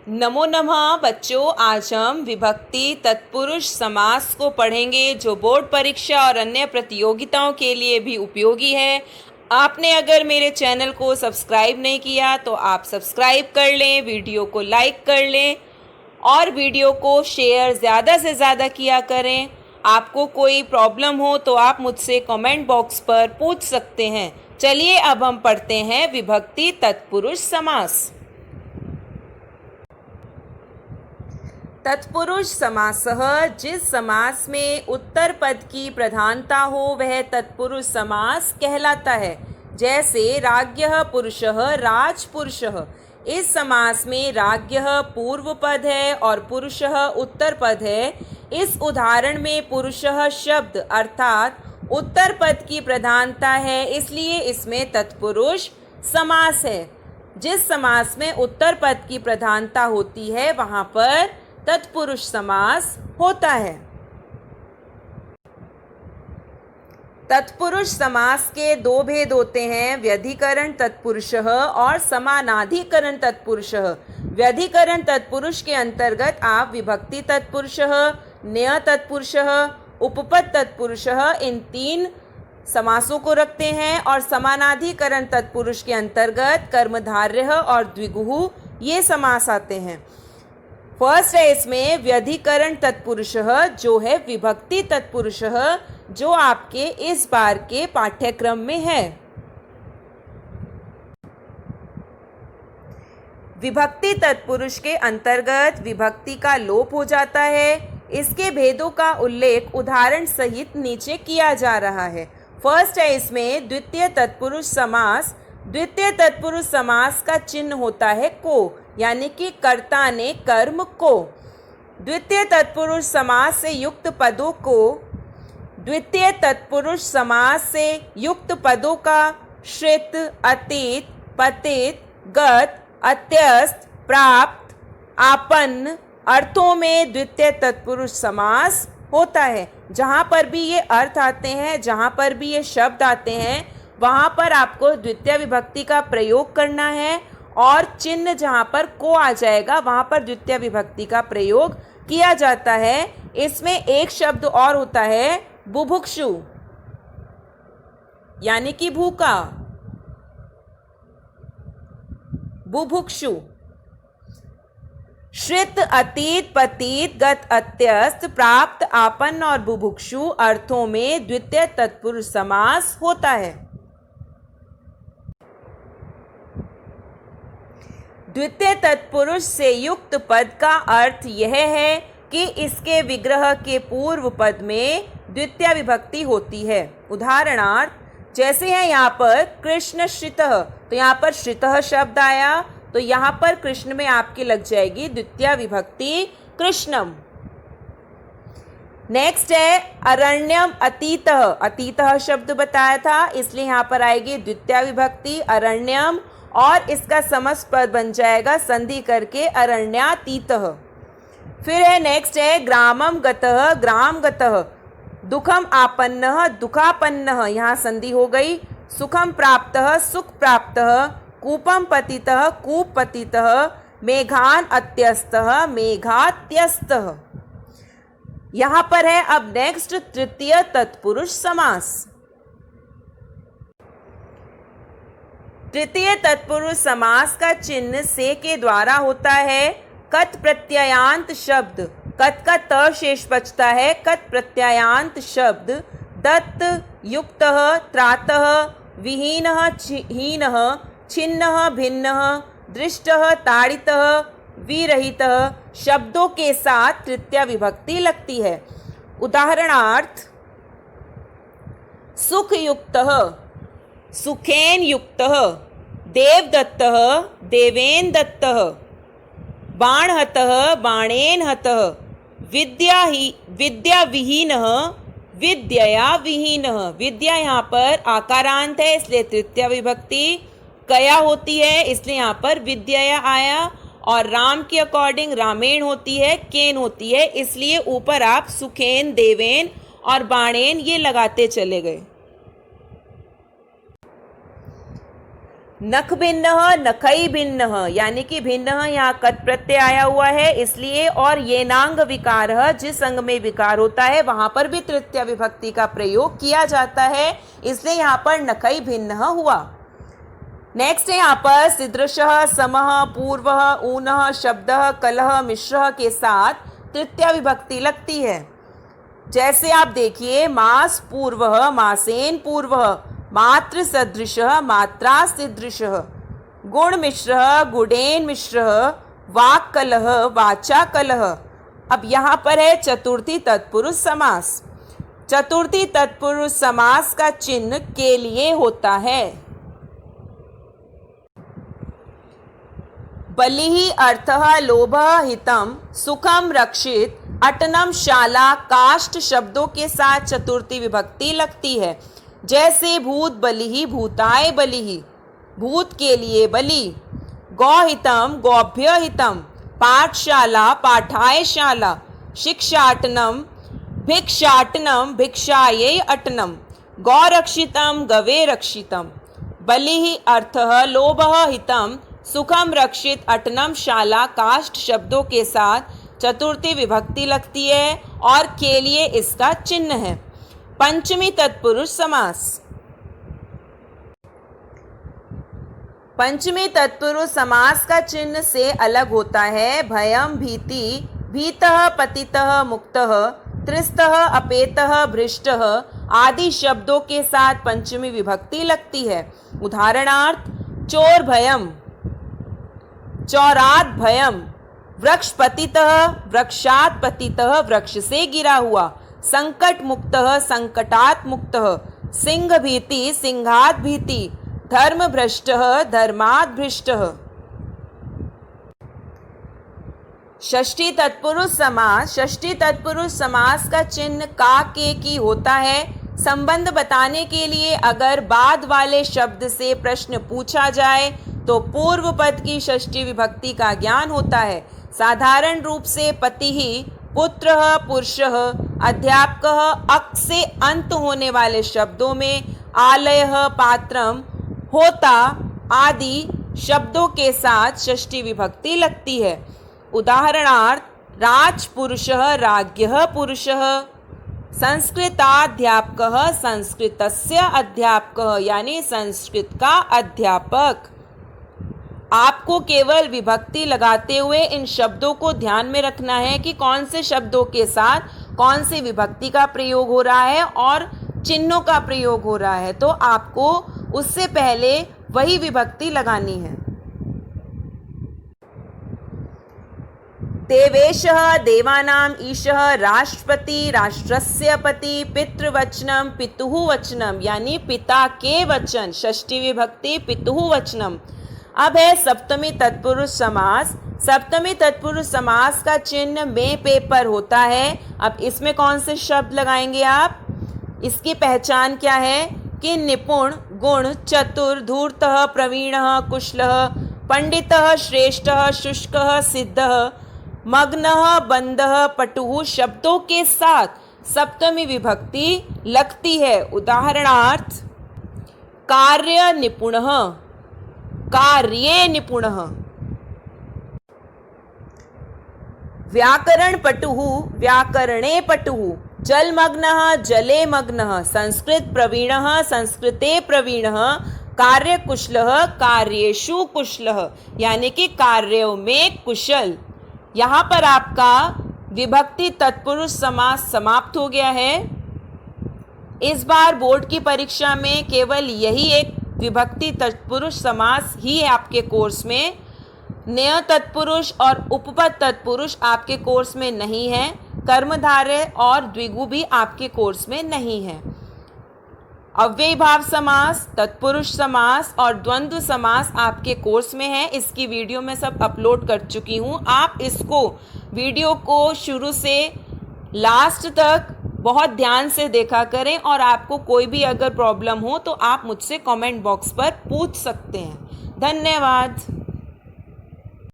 नमो नमः बच्चों, आज हम विभक्ति तत्पुरुष समास को पढ़ेंगे जो बोर्ड परीक्षा और अन्य प्रतियोगिताओं के लिए भी उपयोगी है। आपने अगर मेरे चैनल को सब्सक्राइब नहीं किया तो आप सब्सक्राइब कर लें, वीडियो को लाइक कर लें और वीडियो को शेयर ज़्यादा से ज़्यादा किया करें। आपको कोई प्रॉब्लम हो तो आप मुझसे कमेंट बॉक्स पर पूछ सकते हैं। चलिए अब हम पढ़ते हैं विभक्ति तत्पुरुष समास। तत्पुरुष समासः, जिस समास में उत्तर पद की प्रधानता हो वह तत्पुरुष समास कहलाता है। जैसे राज्ञः पुरुषः, राजपुरुषः। इस समास में राज्ञः पूर्व पद है और पुरुषः उत्तर पद है। इस उदाहरण में पुरुषः शब्द अर्थात उत्तर पद की प्रधानता है, इसलिए इसमें तत्पुरुष समास है। जिस समास में उत्तर पद की प्रधानता होती है वहाँ पर तत्पुरुष समास होता है। तत्पुरुष समास के दो भेद होते हैं, व्यधिकरण तत्पुरुषः और समानाधिकरण तत्पुरुषः। व्यधिकरण तत्पुरुष के अंतर्गत आप विभक्ति तत्पुरुषः, न्यय तत्पुरुषः, उपपद तत्पुरुषः इन तीन समासों को रखते हैं और समानाधिकरण तत्पुरुष के अंतर्गत कर्मधारय और द्विगुः ये समास आते हैं। फर्स्ट है इसमें व्यधिकरण तत्पुरुषः, जो है विभक्ति तत्पुरुषः, जो आपके इस बार के पाठ्यक्रम में है। विभक्ति तत्पुरुष के अंतर्गत विभक्ति का लोप हो जाता है। इसके भेदों का उल्लेख उदाहरण सहित नीचे किया जा रहा है। फर्स्ट है इसमें द्वितीय तत्पुरुष समास। द्वितीय तत्पुरुष समास का चिन्ह होता है को, यानी कि कर्ता ने कर्म को। द्वितीय तत्पुरुष समास से युक्त पदों को द्वितीय तत्पुरुष समास से युक्त पदों का श्रित, अतीत, पतित, गत, अत्यस्त, प्राप्त, आपन्न अर्थों में द्वितीय तत्पुरुष समास होता है। जहाँ पर भी ये अर्थ आते हैं, जहाँ पर भी ये शब्द आते हैं, वहाँ पर आपको द्वितीय विभक्ति का प्रयोग करना है और चिन्ह जहाँ पर को आ जाएगा वहाँ पर द्वितीय विभक्ति का प्रयोग किया जाता है। इसमें एक शब्द और होता है बुभुक्षु, यानी कि भूखा। बुभुक्षु श्रित, अतीत, पतित, गत, अत्यस्त, प्राप्त, आपन्न और बुभुक्षु अर्थों में द्वितीय तत्पुरुष समास होता है। द्वितीय तत्पुरुष से युक्त पद का अर्थ यह है कि इसके विग्रह के पूर्व पद में द्वितीय विभक्ति होती है। उदाहरणार्थ जैसे है यहाँ पर कृष्ण श्रितः, तो यहाँ पर श्रितः शब्द आया तो यहाँ पर कृष्ण में आपकी लग जाएगी द्वितीय विभक्ति कृष्णम। नेक्स्ट है अरण्यम अतीतः। अतीतः शब्द बताया था, इसलिए यहाँ पर आएगी द्वितीय विभक्ति अरण्यम और इसका समस्त पद बन जाएगा संधि करके अरण्यातीतः। फिर है नेक्स्ट है ग्रामम गतः, ग्राम गतः। दुखम आपन्नः, दुखापन्नः, यहाँ संधि हो गई। सुखम प्राप्तः, सुख प्राप्तः। कूपम पतितः, कूप पतितः। मेघान अत्यस्तः, मेघात्यस्तः। यहाँ पर है अब नेक्स्ट तृतीय तत्पुरुष समास। तृतीय तत्पुरुष समास का चिन्ह से के द्वारा होता है। कत प्रत्ययांत शब्द, कत का त शेष बचता है। कत प्रत्ययांत शब्द दत्त, युक्तः, त्रातः, विहीनः, हीनः, छिन्नः, भिन्नः, दृष्टः, ताड़ितः, विरहितः शब्दों के साथ तृतीय विभक्ति लगती है। उदाहरणार्थ सुखयुक्तः, सुखेन युक्तः। देवदत्तः, देवेन दत्तः। बाणहतः, बाणेन हतः। विद्याविहीनः, विद्यया विहीनः। विद्या यहाँ पर आकारांत है इसलिए तृतीय विभक्ति कया होती है, इसलिए यहाँ पर विद्यया आया। और राम के अकॉर्डिंग रामेण होती है, केन होती है, इसलिए ऊपर आप सुखेन, देवेन और बाणेन ये लगाते चले गए। नख भिन्न नखई भिन्न, यानी कि भिन्न यहाँ कत प्रत्यय आया हुआ है इसलिए, और येनांग विकार जिस अंग में विकार होता है वहां पर भी तृतीय विभक्ति का प्रयोग किया जाता है, इसलिए यहाँ पर नखई भिन्न हुआ। नेक्स्ट है यहाँ पर सीदृशः, समः, पूर्वः, ऊनः शब्दः कलः मिश्रः के साथ तृतीय विभक्ति लगती है। जैसे आप देखिए, मास पूर्वः, मासेन पूर्वः, मात्र सदृशः, मात्रा सदृशः, गुण मिश्रः, गुणेन मिश्रः, वाक् कलः, वाचा कलः। अब यहाँ पर है चतुर्थी तत्पुरुष समास। चतुर्थी तत्पुरुष समास का चिन्ह के लिए होता है। बलिः अर्थः लोभः हितम सुखम रक्षित अटनम शाला काष्ठ शब्दों के साथ चतुर्थी विभक्ति लगती है। जैसे भूत बलिः, भूताय बलिः, भूत के लिए बलि, गौहितम, गौभ्य हितम, पाठशाला, पाठाय शाला, शिक्षाटनम, भिक्षाटनम, भिक्षायै अटनम, गौरक्षितम, गवे रक्षितम। बलिः अर्थः लोभः हितम सुखम रक्षित अटनम शाला काष्ठ शब्दों के साथ चतुर्थी विभक्ति लगती है और के लिए इसका चिन्ह है। पंचमी तत्पुरुष समास। पंचमी तत्पुरुष समास का चिन्ह से अलग होता है। भयम, भीति, भीतः, पतितः, मुक्तः, त्रिस्तः, अपेतः, भ्रष्टः आदि शब्दों के साथ पंचमी विभक्ति लगती है। उदाहरणार्थ, चोर भयम, चौरात भयम, वृक्ष पतितः, वृक्षात पतितः, वृक्ष से गिरा हुआ, संकट मुक्तः, संकटात मुक्तः, सिंह भीति, सिंहात भीति, धर्म भ्रष्टः, धर्मात भ्रष्टः। षष्ठी तत्पुरुष समास। षष्ठी तत्पुरुष समास का चिन्ह का के की होता है। संबंध बताने के लिए अगर बाद वाले शब्द से प्रश्न पूछा जाए तो पूर्व पद की षष्ठी विभक्ति का ज्ञान होता है। साधारण रूप से पतिः, पुत्रः, पुरुषः, अध्यापकः अक से अंत होने वाले शब्दों में आलयः, पात्रम, होता आदि शब्दों के साथ षष्ठी विभक्ति लगती है। उदाहरणार्थ, राजपुरुषः, राज्ञः पुरुषः, संस्कृताध्यापकः, संस्कृतस्य अध्यापकः यानी संस्कृत का अध्यापक। आपको केवल विभक्ति लगाते हुए इन शब्दों को ध्यान में रखना है कि कौन से शब्दों के साथ कौन सी विभक्ति का प्रयोग हो रहा है और चिन्हों का प्रयोग हो रहा है, तो आपको उससे पहले वही विभक्ति लगानी है। देवेशः, देवानां ईशः, राष्ट्रपति, राष्ट्रस्य पति, पितृवचनम, पितुः वचनम यानी पिता के वचन, षष्ठी विभक्ति पितुः वचनम। अब है सप्तमी तत्पुरुष समास। सप्तमी तत्पुरुष समास का चिन्ह में पेपर होता है। अब इसमें कौन से शब्द लगाएंगे आप? इसकी पहचान क्या है कि निपुण, गुण, चतुर, धूर्तः, प्रवीणः, कुशलः, पंडितः, श्रेष्ठः, शुष्कः, सिद्धः, मग्नः, बंधः, पटुः शब्दों के साथ सप्तमी विभक्ति लगती है। उदाहरणार्थ, कार्य निपुणः, कार्ये निपुणः। व्याकरण पटुः, व्याकरणे पटुः। जलमग्नः, जले मग्नः। संस्कृत प्रवीणः, संस्कृते प्रवीणः। कार्यकुशलः, कार्येषु कुशलः यानी कि कार्यों में कुशल। यहाँ पर आपका विभक्ति तत्पुरुष समास समाप्त हो गया है। इस बार बोर्ड की परीक्षा में केवल यही एक विभक्ति तत्पुरुष समास ही है आपके कोर्स में। न्यय तत्पुरुष और उपपद तत्पुरुष आपके कोर्स में नहीं है। कर्मधारय और द्विगु भी आपके कोर्स में नहीं है। अव्ययीभाव समास, तत्पुरुष समास और द्वंद्व समास आपके कोर्स में है। इसकी वीडियो मैं सब अपलोड कर चुकी हूँ। आप इसको वीडियो को शुरू से लास्ट तक बहुत ध्यान से देखा करें और आपको कोई भी अगर प्रॉब्लम हो तो आप मुझसे कमेंट बॉक्स पर पूछ सकते हैं। धन्यवाद।